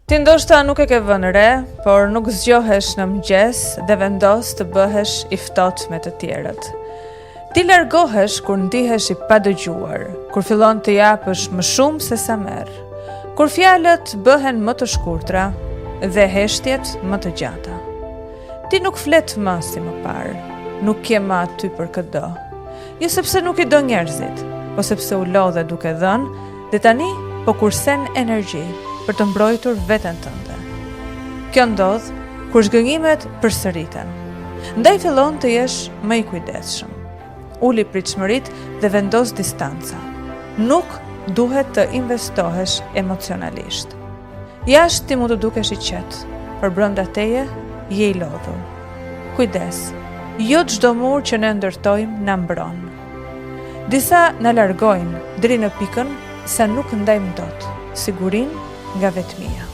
Ti ndoshta nuk e ke vënë re, por nuk zgjohesh në mëngjes dhe vendos të bëhesh i ftohtë me të tjerët. Ti largohesh kur ndihesh i padëgjuar, kur fillon të japësh më shumë se sa merr, kur fjalët bëhen më të shkurtra dhe heshtjet më të gjata. Ti nuk flet më si më parë, nuk je më aty për çdo. Jo sepse nuk i do njerëzit, po sepse u lodhe duke dhënë dhe tani po kursen energji për të mbrojtur veten tënde. Kjo ndodh kur zhgënjimet përsëriten. Ndaj fillon të jesh më i kujdesshëm. Uli pritshmëritë dhe vendos distanca. Nuk duhet të investohesh emocionalisht. Jashtë ti mund të dukesh i qetë, por brenda teje je i lodhur. Kujdes, jo çdo mur që ne ndërtojmë na mbron. Disa na largojnë deri në pikën se nuk ndajmë dot sigurinë nga vetmia.